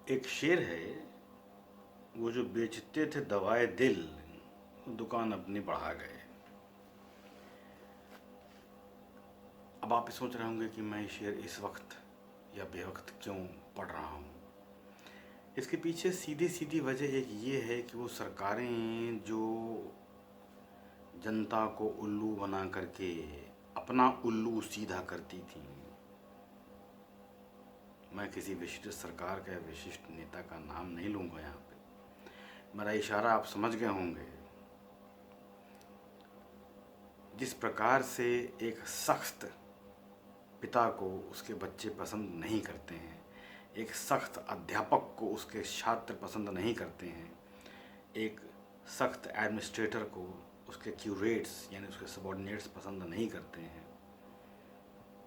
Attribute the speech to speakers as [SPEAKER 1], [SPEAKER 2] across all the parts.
[SPEAKER 1] एक शेर है, वो जो बेचते थे दवाए दिल, दुकान अपनी बढ़ा गए। अब आप सोच रहे होंगे कि मैं ये शेर इस वक्त या बेवक्त क्यों पढ़ रहा हूँ। इसके पीछे सीधी सीधी वजह एक ये है कि वो सरकारें जो जनता को उल्लू बना करके अपना उल्लू सीधा करती थी। मैं किसी विशिष्ट सरकार का या विशिष्ट नेता का नाम नहीं लूँगा यहाँ पे। मेरा इशारा आप समझ गए होंगे। जिस प्रकार से एक सख्त पिता को उसके बच्चे पसंद नहीं करते हैं, एक सख्त अध्यापक को उसके छात्र पसंद नहीं करते हैं, एक सख्त एडमिनिस्ट्रेटर को उसके क्यूरेट्स यानी उसके सबॉर्डिनेट्स पसंद नहीं करते हैं,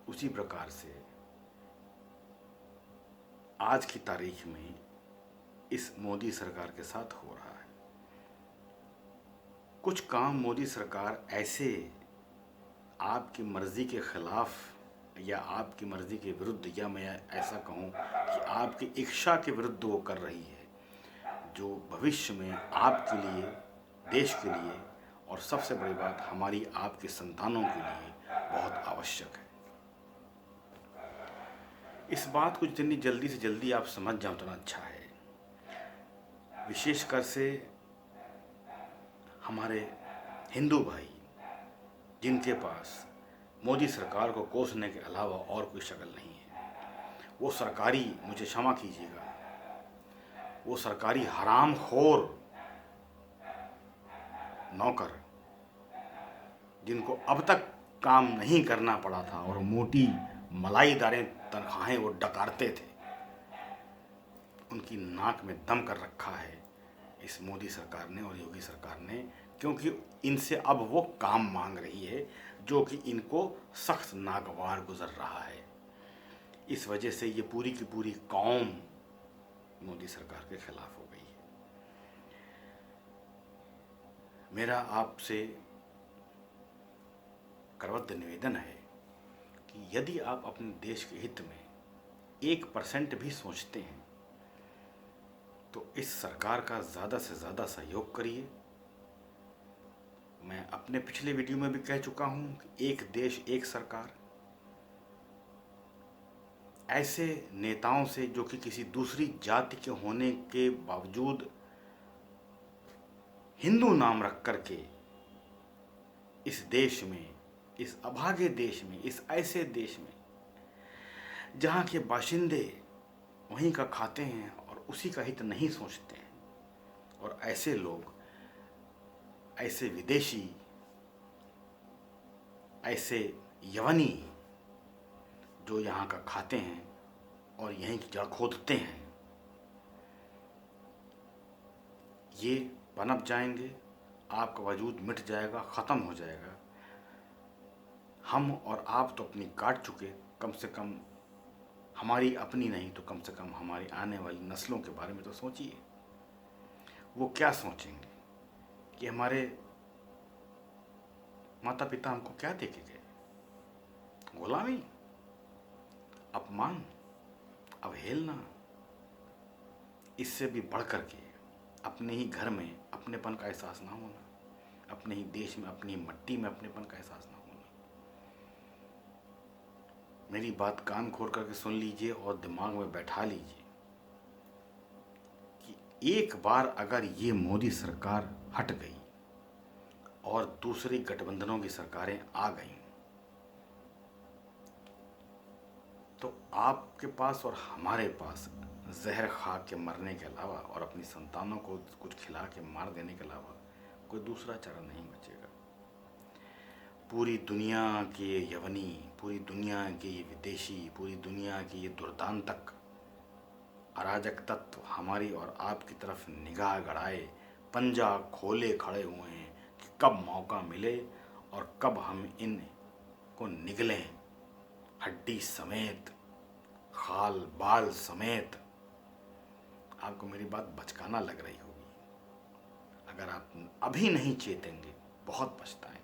[SPEAKER 1] उसी प्रकार से आज की तारीख में इस मोदी सरकार के साथ हो रहा है। कुछ काम मोदी सरकार ऐसे आपकी मर्ज़ी के ख़िलाफ़ या आपकी मर्ज़ी के विरुद्ध, या मैं ऐसा कहूँ कि आपकी इच्छा के विरुद्ध वो कर रही है, जो भविष्य में आपके लिए, देश के लिए और सबसे बड़ी बात हमारी आपके संतानों के लिए बहुत आवश्यक है। इस बात को जितनी जल्दी से जल्दी आप समझ जाओ उतना अच्छा है। विशेषकर से हमारे हिंदू भाई, जिनके पास मोदी सरकार को कोसने के अलावा और कोई शक्ल नहीं है, वो सरकारी, मुझे क्षमा कीजिएगा, वो सरकारी हरामखोर नौकर जिनको अब तक काम नहीं करना पड़ा था और मोटी मलाईदारें तनख्वाहें वो डकारते थे, उनकी नाक में दम कर रखा है इस मोदी सरकार ने और योगी सरकार ने, क्योंकि इनसे अब वो काम मांग रही है जो कि इनको सख्त नागवार गुजर रहा है। इस वजह से ये पूरी की पूरी कौम मोदी सरकार के खिलाफ हो गई है। मेरा आपसे करवत निवेदन है कि यदि आप अपने देश के हित में 1% भी सोचते हैं तो इस सरकार का ज़्यादा से ज़्यादा सहयोग करिए। मैं अपने पिछले वीडियो में भी कह चुका हूँ कि एक देश एक सरकार, ऐसे नेताओं से जो कि किसी दूसरी जाति के होने के बावजूद हिंदू नाम रख करके इस देश में, इस अभागे देश में, इस ऐसे देश में जहाँ के बाशिंदे वहीं का खाते हैं और उसी का हित नहीं सोचते हैं, और ऐसे लोग, ऐसे विदेशी, ऐसे यवनी जो यहाँ का खाते हैं और यहीं की जड़ खोदते हैं, ये पनप जाएंगे, आपका वजूद मिट जाएगा, ख़त्म हो जाएगा। हम और आप तो अपनी काट चुके, कम से कम हमारी अपनी नहीं तो कम से कम हमारी आने वाली नस्लों के बारे में तो सोचिए। वो क्या सोचेंगे कि हमारे माता पिता हमको क्या दे के गए? गुलामी, अपमान, अवहेलना। इससे भी बढ़ कर के अपने ही घर में अपनेपन का एहसास ना होना, अपने ही देश में, अपनी मट्टी में अपनेपन का एहसास ना होना। मेरी बात कान खोल करके सुन लीजिए और दिमाग में बैठा लीजिए कि एक बार अगर ये मोदी सरकार हट गई और दूसरी गठबंधनों की सरकारें आ गईं तो आपके पास और हमारे पास जहर खा के मरने के अलावा और अपनी संतानों को कुछ खिला के मार देने के अलावा कोई दूसरा चारा नहीं बचेगा। पूरी दुनिया के ये यवनी, पूरी दुनिया के ये विदेशी, पूरी दुनिया के ये दुर्दांतक अराजक तत्व हमारी और आपकी तरफ निगाह गड़ाए, पंजा खोले खड़े हुए हैं कि कब मौका मिले और कब हम इन को निगलें, हड्डी समेत, खाल बाल समेत। आपको मेरी बात बचकाना लग रही होगी। अगर आप अभी नहीं चेतेंगे बहुत पछताएंगे।